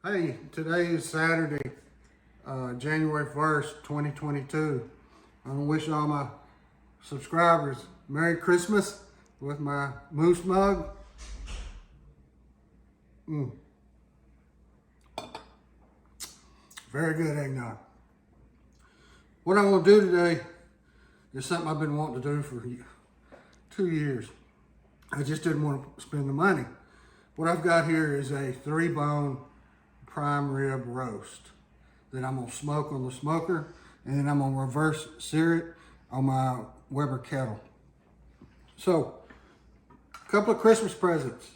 Hey, today is Saturday, January 1st, 2022. I want to wish all my subscribers Merry Christmas with my moose mug. Very good eggnog. What I'm going to do today is something I've been wanting to do for 2 years. I just didn't want to spend the money. What I've got here is a 3-bone prime rib roast that I'm gonna smoke on the smoker, and then I'm gonna reverse sear it on my Weber kettle. So, a couple of Christmas presents.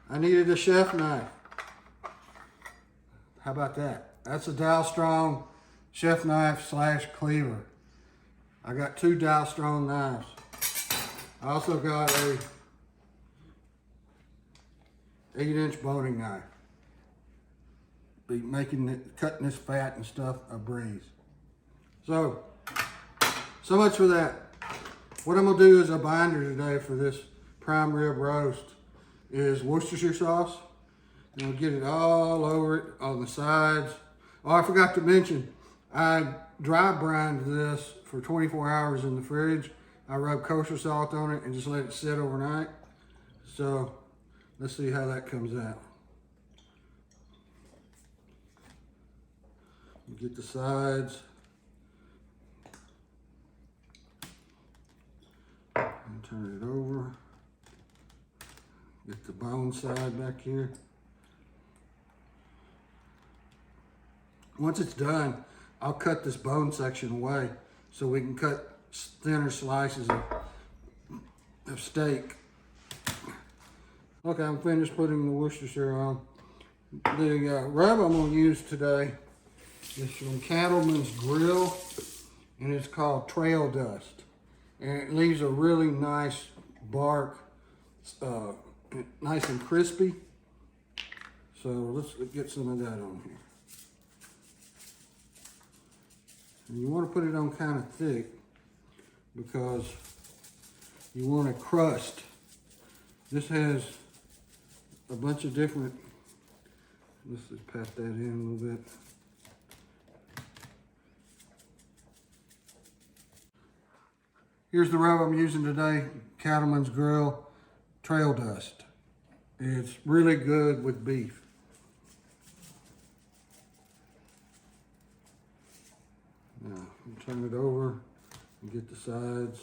I needed a chef knife. How about that? That's a Dow Strong chef knife / cleaver. I got 2 Dow Strong knives. I also got a 8-inch boning knife. Be cutting this fat and stuff a breeze. So much for that. What I'm gonna do as a binder today for this prime rib roast is Worcestershire sauce. And I'll get it all over it on the sides. Oh, I forgot to mention, I dry brined this for 24 hours in the fridge. I rub kosher salt on it and just let it sit overnight. So let's see how that comes out. Get the sides. And turn it over. Get the bone side back here. Once it's done, I'll cut this bone section away so we can cut thinner slices of steak. Okay, I'm finished putting the Worcestershire on. The rub I'm going to use today is from Cattleman's Grill, and it's called Trail Dust. And it leaves a really nice bark, nice and crispy. So let's get some of that on here. And you want to put it on kind of thick because you want a crust. This has a bunch of different, let's just pat that in a little bit. Here's the rub I'm using today, Cattleman's Grill Trail Dust. It's really good with beef. Now, turn it over and get the sides.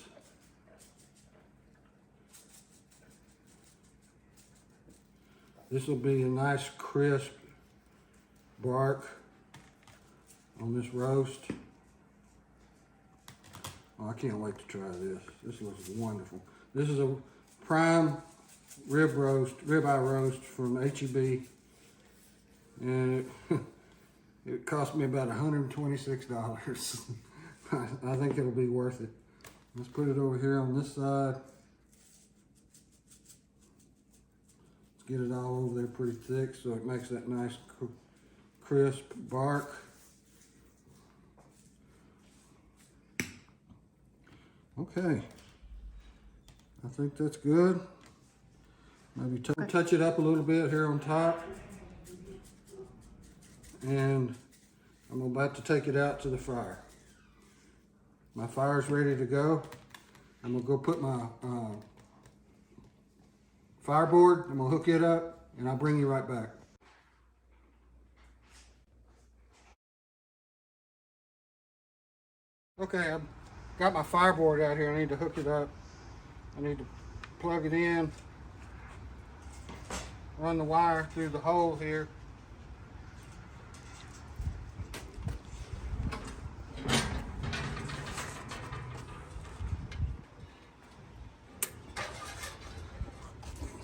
This will be a nice crisp bark on this roast. Oh, I can't wait to try this. This looks wonderful. This is a prime ribeye roast from H-E-B. And it cost me about $126. I think it'll be worth it. Let's put it over here on this side. Let's get it all over there pretty thick so it makes that nice crisp bark. Okay, I think that's good. Maybe touch it up a little bit here on top. And I'm about to take it out to the fire. My fire's ready to go. I'm gonna go put my fireboard, I'm gonna hook it up, and I'll bring you right back. Okay, I've got my fireboard out here. I need to hook it up. I need to plug it in, run the wire through the hole here.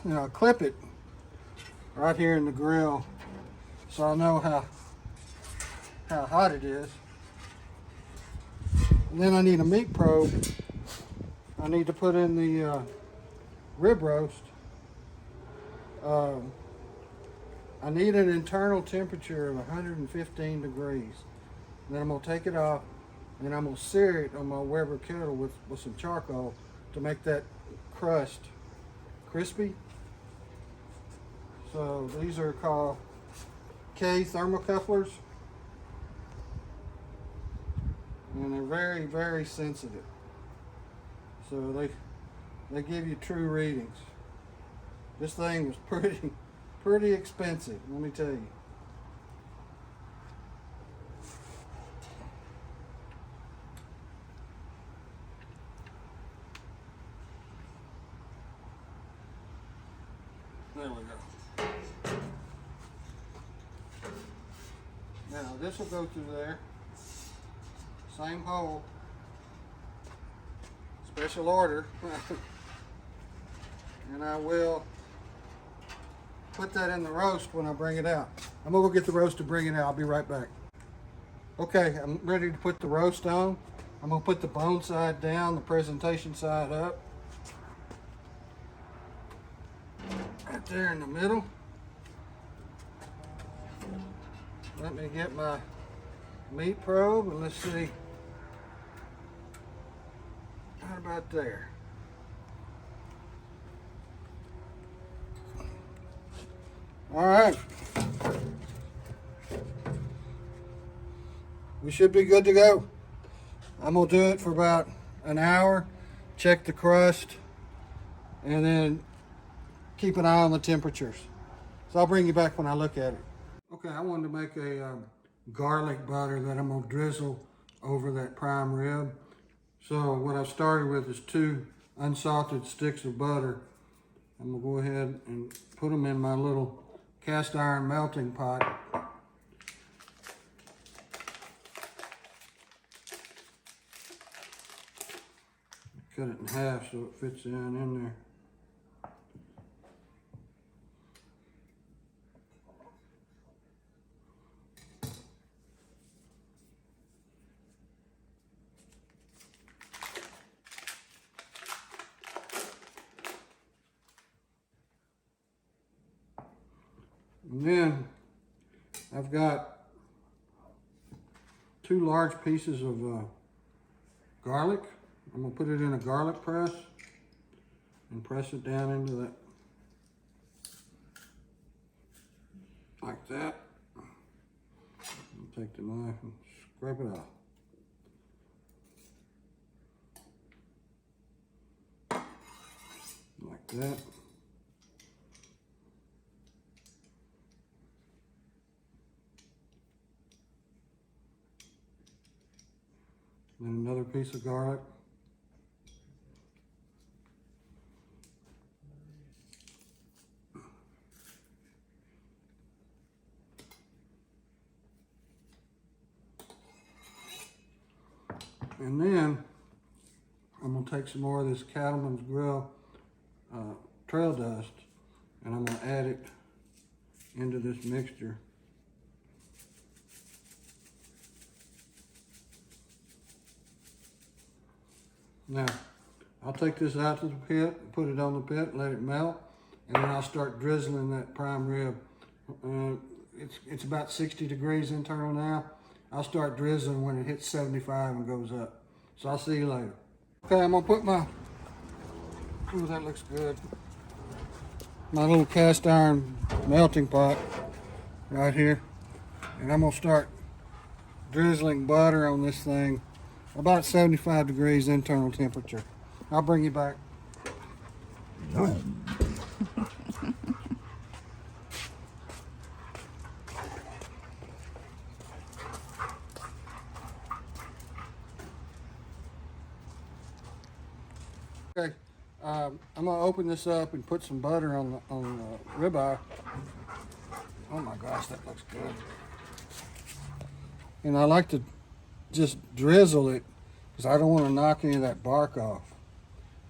And I'll clip it right here in the grill so I know how hot it is. And then I need a meat probe. I need to put in the rib roast. I need an internal temperature of 115 degrees. Then I'm gonna take it off and I'm gonna sear it on my Weber kettle with some charcoal to make that crust crispy. So these are called K thermocouplers. And they're very, very sensitive. So they give you true readings. This thing was pretty expensive, let me tell you. There we go. Now this will go through there. Same hole. Special order. And I will put that in the roast when I bring it out. I'm gonna go get the roast to bring it out. I'll be right back. Okay, I'm ready to put the roast on. I'm gonna put the bone side down, the presentation side up. Right there in the middle. Let me get my meat probe and let's see. How about there? All right. We should be good to go. I'm gonna do it for about an hour, check the crust, and then keep an eye on the temperatures. So I'll bring you back when I look at it. Okay, I wanted to make a garlic butter that I'm gonna drizzle over that prime rib. So what I've started with is 2 unsalted sticks of butter. I'm gonna go ahead and put them in my little cast iron melting pot. Cut it in half so it fits in there. And then I've got 2 large pieces of garlic. I'm gonna put it in a garlic press and press it down into that like that. I'll take the knife and scrape it off. Like that. Then another piece of garlic. And then I'm gonna take some more of this Cattleman's Grill trail dust and I'm gonna add it into this mixture. Now, I'll take this out to the pit, put it on the pit, let it melt, and then I'll start drizzling that prime rib. It's about 60 degrees internal now. I'll start drizzling when it hits 75 and goes up. So I'll see you later. Okay, I'm gonna put my, ooh, that looks good. My little cast iron melting pot right here. And I'm gonna start drizzling butter on this thing. About 75 degrees internal temperature. I'll bring you back. Okay, I'm gonna open this up and put some butter on the ribeye. Oh my gosh, that looks good. And I like to just drizzle it because I don't want to knock any of that bark off.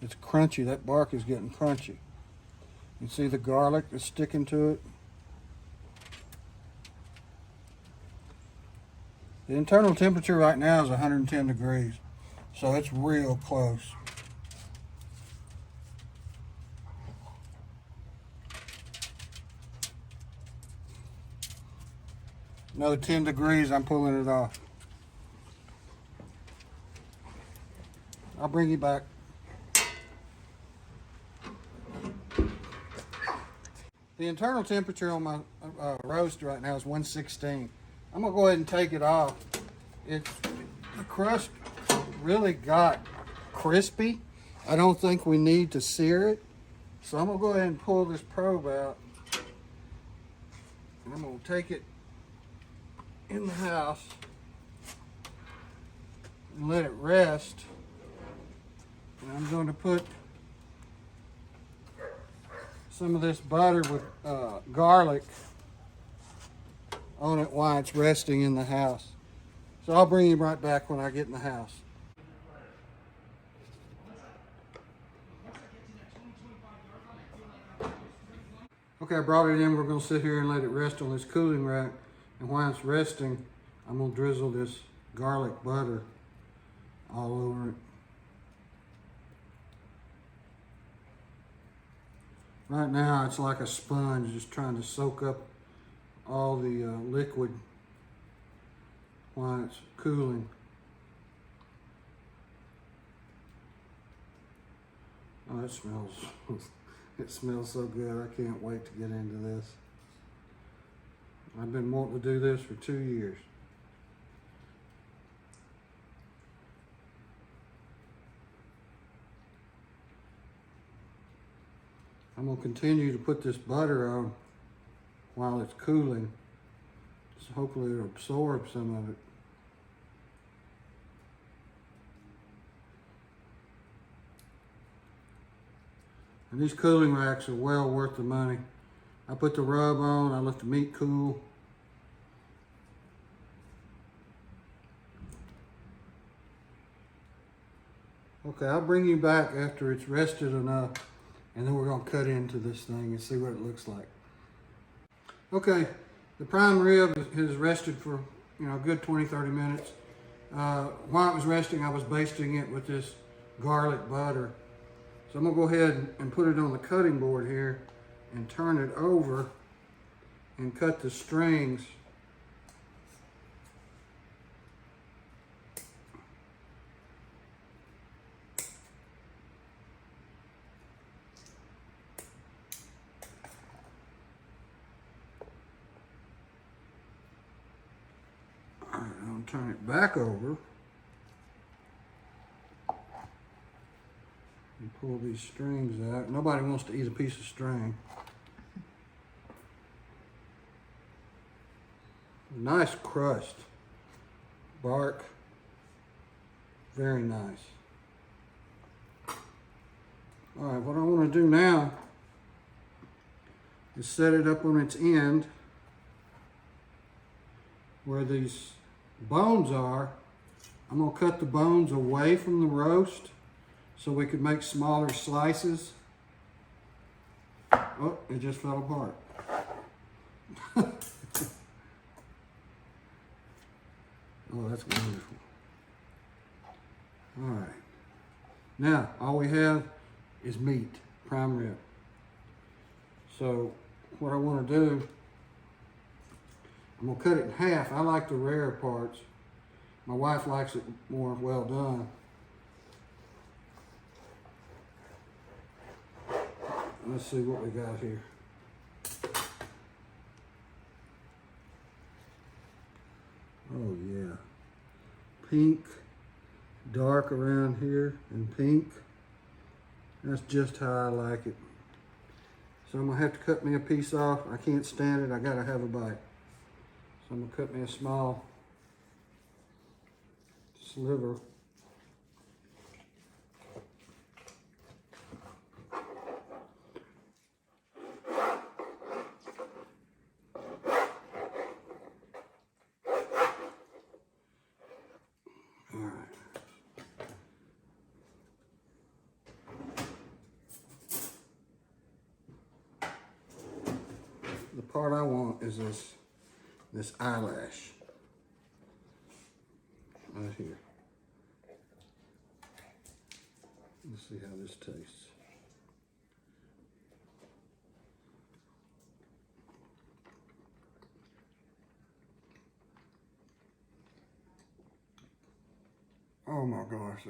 It's crunchy. That bark is getting crunchy. You see the garlic is sticking to it. The internal temperature right now is 110 degrees, so it's real close. Another 10 degrees, I'm pulling it off. I'll bring you back. The internal temperature on my roast right now is 116. I'm gonna go ahead and take it off. The crust really got crispy. I don't think we need to sear it. So I'm gonna go ahead and pull this probe out. And I'm gonna take it in the house and let it rest. And I'm going to put some of this butter with garlic on it while it's resting in the house. So I'll bring you right back when I get in the house. Okay, I brought it in. We're going to sit here and let it rest on this cooling rack. And while it's resting, I'm going to drizzle this garlic butter all over it. Right now, it's like a sponge, just trying to soak up all the liquid while it's cooling. Oh, it smells, it smells so good. I can't wait to get into this. I've been wanting to do this for 2 years. I'm going to continue to put this butter on while it's cooling. So hopefully it'll absorb some of it. And these cooling racks are well worth the money. I put the rub on, I let the meat cool. Okay, I'll bring you back after it's rested enough, and then we're gonna cut into this thing and see what it looks like. Okay, the prime rib has rested for a good 20-30 minutes. While it was resting, I was basting it with this garlic butter. So I'm gonna go ahead and put it on the cutting board here and turn it over and cut the strings. All right, I'll turn it back over and pull these strings out. Nobody wants to eat a piece of string. Nice crust, bark, very nice. All right, what I want to do now is set it up on its end where these bones are. I'm going to cut the bones away from the roast so we could make smaller slices. Oh, it just fell apart. Oh, that's wonderful. All right. Now, all we have is meat, prime rib. So, what I want to do, I'm going to cut it in half. I like the rare parts. My wife likes it more well done. Let's see what we got here. Oh yeah, pink, dark around here, and pink. That's just how I like it. So I'm gonna have to cut me a piece off. I can't stand it, I gotta have a bite. So I'm gonna cut me a small sliver. The part I want is this eyelash right here. Let's see how this tastes. Oh my gosh,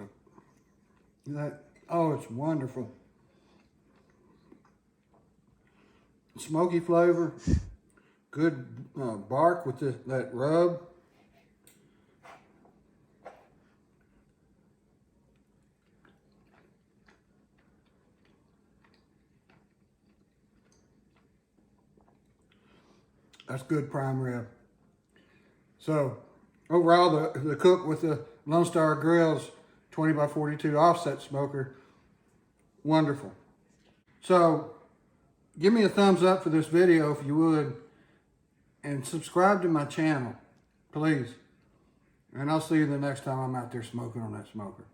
oh, it's wonderful. Smoky flavor, good bark with that rub. That's good prime rib. So overall, the cook with the Lone Star Grillz 20x42 offset smoker, wonderful. So give me a thumbs up for this video if you would, and subscribe to my channel, please. And I'll see you the next time I'm out there smoking on that smoker.